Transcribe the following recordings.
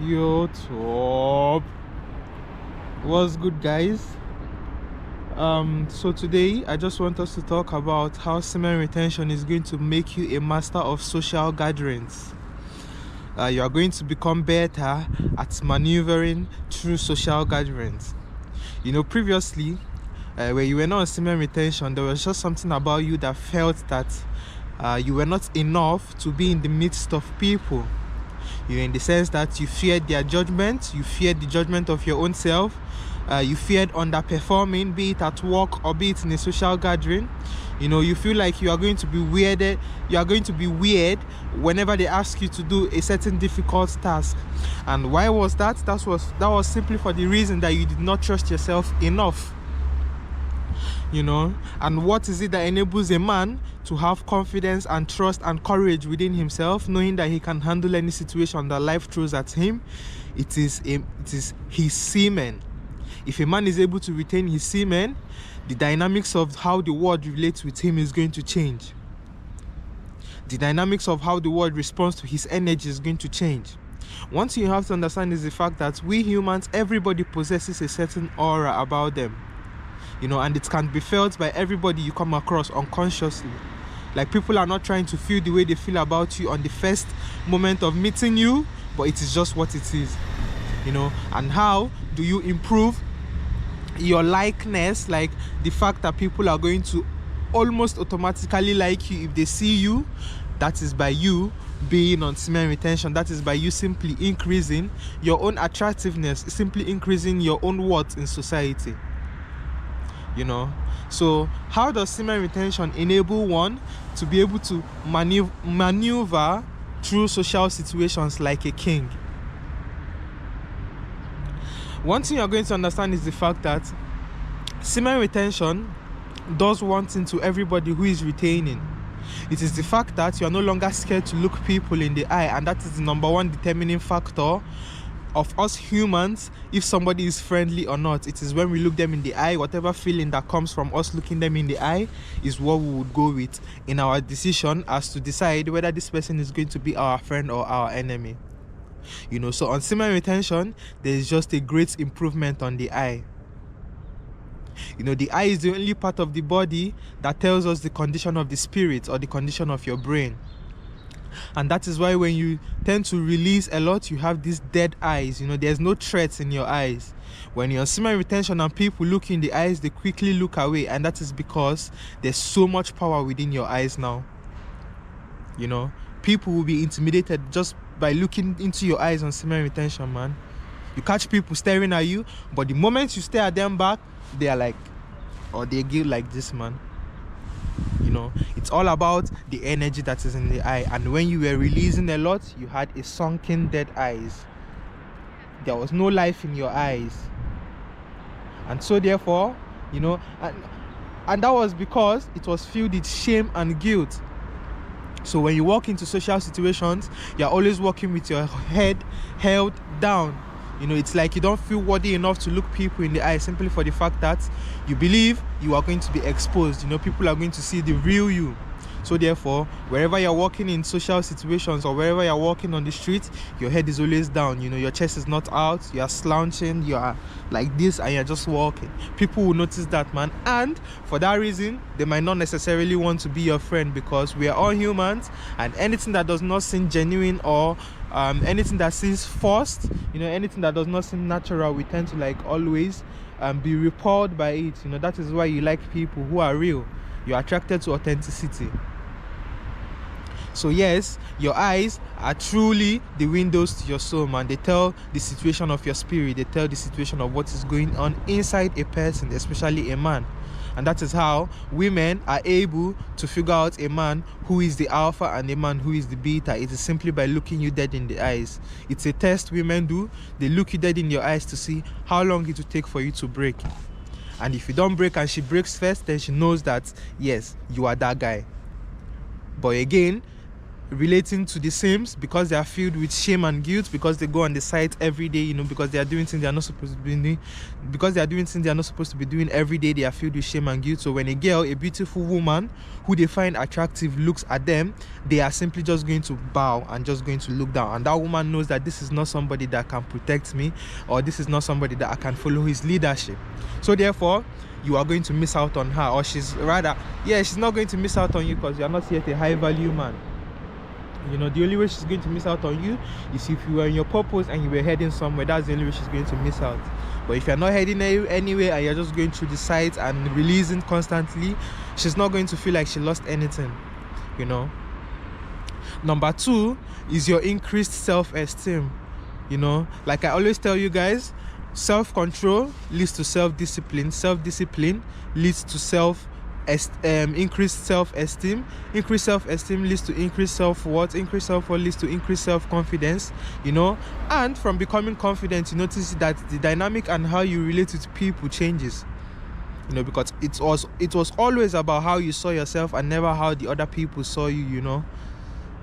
Yo, top. What's good, guys? So today I just want us to talk about how semen retention is going to make you a master of social gatherings. You are going to become better at maneuvering through social gatherings. Previously, when you were not on semen retention, there was just something about you that felt that you were not enough to be in the midst of people. In the sense that you feared their judgment, you feared the judgment of your own self, you feared underperforming, be it at work or be it in a social gathering. You feel like you are going to be weirded, you are going to be weird whenever they ask you to do a certain difficult task. And why was that? That was simply for the reason that you did not trust yourself enough. And what is it that enables a man to have confidence and trust and courage within himself, knowing that he can handle any situation that life throws at him? It is his semen. If a man is able to retain his semen, the dynamics of how the world relates with him is going to change. The dynamics of how the world responds to his energy is going to change. One thing you have to understand is the fact that we humans, everybody possesses a certain aura about them. And it can be felt by everybody you come across unconsciously. Like, people are not trying to feel the way they feel about you on the first moment of meeting you, but it is just what it is. And how do you improve your likeness? Like, the fact that people are going to almost automatically like you if they see you, that is by you being on semen retention. That is by you simply increasing your own attractiveness, simply increasing your own worth in society. So how does semen retention enable one to be able to maneuver through social situations like a king? One thing you're going to understand is the fact that semen retention does one thing to everybody who is retaining. It is the fact that you are no longer scared to look people in the eye, and that is the number one determining factor of us humans, if somebody is friendly or not. It is when we look them in the eye, whatever feeling that comes from us looking them in the eye is what we would go with in our decision as to decide whether this person is going to be our friend or our enemy. So on semen retention, there is just a great improvement on the eye. The eye is the only part of the body that tells us the condition of the spirit or the condition of your brain. And that is why when you tend to release a lot, you have these dead eyes. There's no threats in your eyes. When you're on semen retention and people look in the eyes, they quickly look away, and that is because there's so much power within your eyes now. People will be intimidated just by looking into your eyes on semen retention, man. You catch people staring at you, but the moment you stare at them back, they are like, or they give like this, man. It's all about the energy that is in the eye. And when you were releasing a lot, you had a sunken dead eyes. There was no life in your eyes. And so therefore, and that was because it was filled with shame and guilt. So when you walk into social situations, you're always walking with your head held down. It's like you don't feel worthy enough to look people in the eye, simply for the fact that you believe you are going to be exposed. People are going to see the real you. So therefore, wherever you're walking in social situations or wherever you're walking on the street, your head is always down. Your chest is not out, you are slouching, you are like this, and you're just walking. People will notice that, man. And for that reason, they might not necessarily want to be your friend, because we are all humans, and anything that does not seem genuine or anything that seems forced, anything that does not seem natural, we tend to always be repelled by it. That is why you like people who are real. You're attracted to authenticity. So yes, your eyes are truly the windows to your soul, man. They tell the situation of your spirit. They tell the situation of what is going on inside a person, especially a man. And that is how women are able to figure out a man who is the alpha and a man who is the beta. It is simply by looking you dead in the eyes. It's a test women do. They look you dead in your eyes to see how long it will take for you to break. And if you don't break and she breaks first, then she knows that, yes, you are that guy. But again, relating to the Sims because they are filled with shame and guilt, because they go on the site every day, you know, because they are doing things they are not supposed to be doing, because they are doing things they are not supposed to be doing every day. They are filled with shame and guilt. So when a girl, a beautiful woman who they find attractive, looks at them, they are simply just going to bow and just going to look down, and that woman knows that this is not somebody that can protect me, or this is not somebody that I can follow his leadership. So therefore you are going to miss out on her, or she's not going to miss out on you because you are not yet a high value man. You know, the only way she's going to miss out on you is if you were in your purpose and you were heading somewhere. That's the only way she's going to miss out. But if you're not heading anywhere and you're just going through the sites and releasing constantly, she's not going to feel like she lost anything, you know. Number 2 is your increased self-esteem. You know, like I always tell you guys, self-control leads to self-discipline. Self-discipline leads to increased self-esteem. Increased self-esteem leads to increased self-worth. Increased self-worth leads to increased self-confidence, you know. And from becoming confident, you notice that the dynamic and how you relate with people changes, you know, because it was always about how you saw yourself and never how the other people saw you, you know.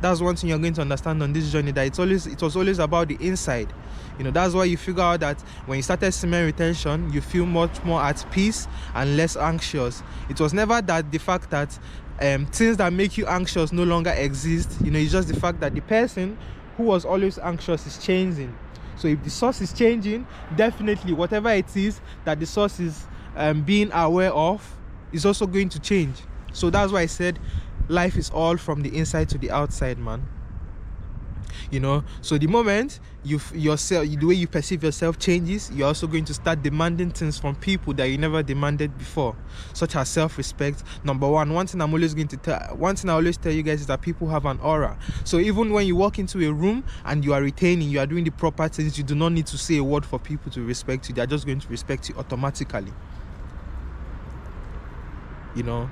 That's one thing you're going to understand on this journey, that it was always about the inside. You know, that's why you figure out that when you started semen retention, you feel much more at peace and less anxious. It was never that the fact that things that make you anxious no longer exist. You know, it's just the fact that the person who was always anxious is changing. So if the source is changing, definitely whatever it is that the source is being aware of is also going to change. So that's why I said life is all from the inside to the outside, man. You know, so the moment the way you perceive yourself changes, you're also going to start demanding things from people that you never demanded before, such as self-respect. Number one thing I always tell you guys is that people have an aura. So even when you walk into a room and you are retaining, you are doing the proper things, you do not need to say a word for people to respect you. They are just going to respect you automatically, you know.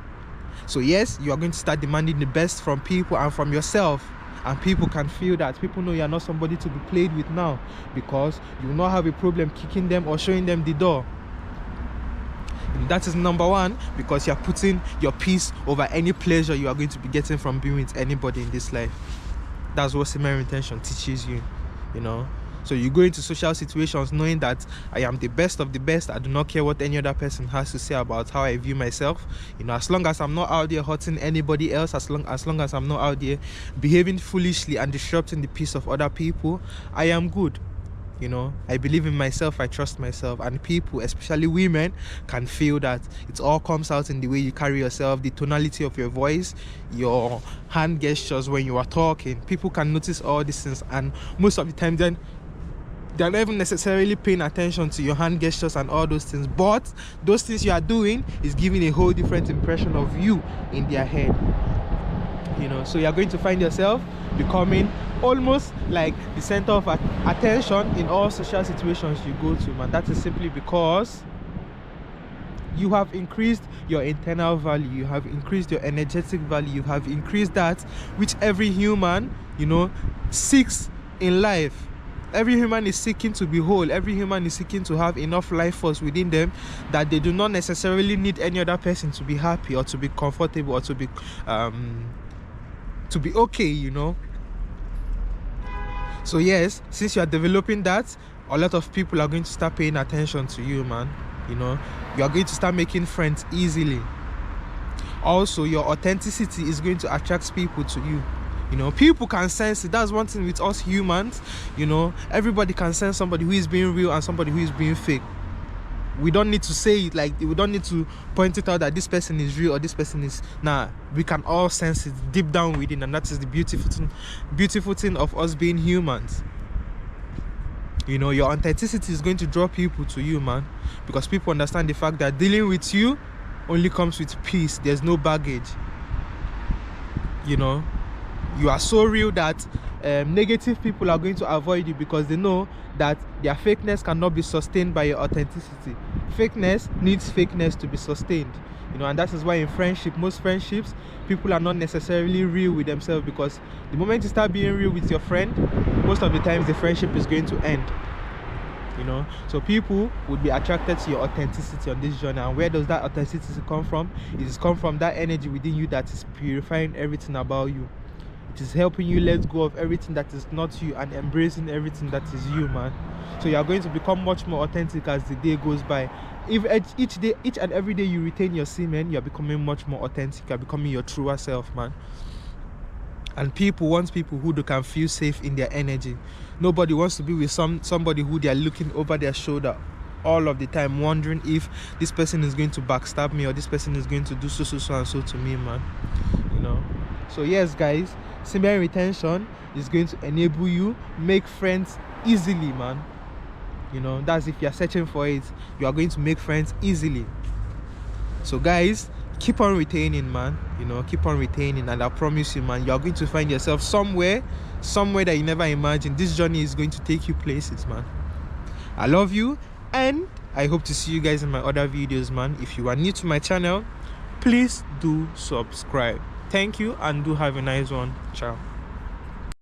So yes, you are going to start demanding the best from people and from yourself, and people can feel that. People know you are not somebody to be played with now, because you will not have a problem kicking them or showing them the door. And that is number 1, because you are putting your peace over any pleasure you are going to be getting from being with anybody in this life. That's what semen retention teaches you, you know. So you go into social situations knowing that I am the best of the best. I do not care what any other person has to say about how I view myself. You know, as long as I'm not out there hurting anybody else, as long as I'm not out there behaving foolishly and disrupting the peace of other people, I am good. You know, I believe in myself, I trust myself, and people, especially women, can feel that. It all comes out in the way you carry yourself, the tonality of your voice, your hand gestures when you are talking. People can notice all these things, and most of the time then they're not even necessarily paying attention to your hand gestures and all those things, but those things you are doing is giving a whole different impression of you in their head, you know. So you're going to find yourself becoming almost like the center of attention in all social situations you go to, man. That is simply because you have increased your internal value, you have increased your energetic value, you have increased that which every human, you know, seeks in life. Every human is seeking to be whole. Every human is seeking to have enough life force within them that they do not necessarily need any other person to be happy or to be comfortable or to be okay, you know. So yes, since you are developing that, a lot of people are going to start paying attention to you, man. You know, you are going to start making friends easily. Also, your authenticity is going to attract people to you. You know, people can sense it. That's one thing with us humans. You know, everybody can sense somebody who is being real and somebody who is being fake. We don't need to say it, like we don't need to point it out that this person is real or this person is. Nah, we can all sense it deep down within, and that is the beautiful thing of us being humans. You know, your authenticity is going to draw people to you, man, because people understand the fact that dealing with you only comes with peace. There's no baggage. You know, you are so real that negative people are going to avoid you because they know that their fakeness cannot be sustained by your authenticity. Fakeness needs fakeness to be sustained, you know, and that is why in most friendships, people are not necessarily real with themselves, because the moment you start being real with your friend, most of the times the friendship is going to end, you know. So people would be attracted to your authenticity on this journey. And where does that authenticity come from? It is come from that energy within you that is purifying everything about you. It is helping you let go of everything that is not you and embracing everything that is you, man. So you are going to become much more authentic as the day goes by. If each and every day you retain your semen, you are becoming much more authentic. You are becoming your truer self, man. And people want people who they can feel safe in their energy. Nobody wants to be with somebody who they are looking over their shoulder all of the time, wondering if this person is going to backstab me or this person is going to do so and so to me, man. You know. So yes, guys, semen retention is going to enable you make friends easily, man. You know, that's if you're searching for it, you are going to make friends easily. So guys, keep on retaining, man. You know, keep on retaining, and I promise you, man, you are going to find yourself somewhere that you never imagined. This journey is going to take you places, man. I love you, and I hope to see you guys in my other videos, man. If you are new to my channel, please do subscribe. Thank you, and do have a nice one. Ciao.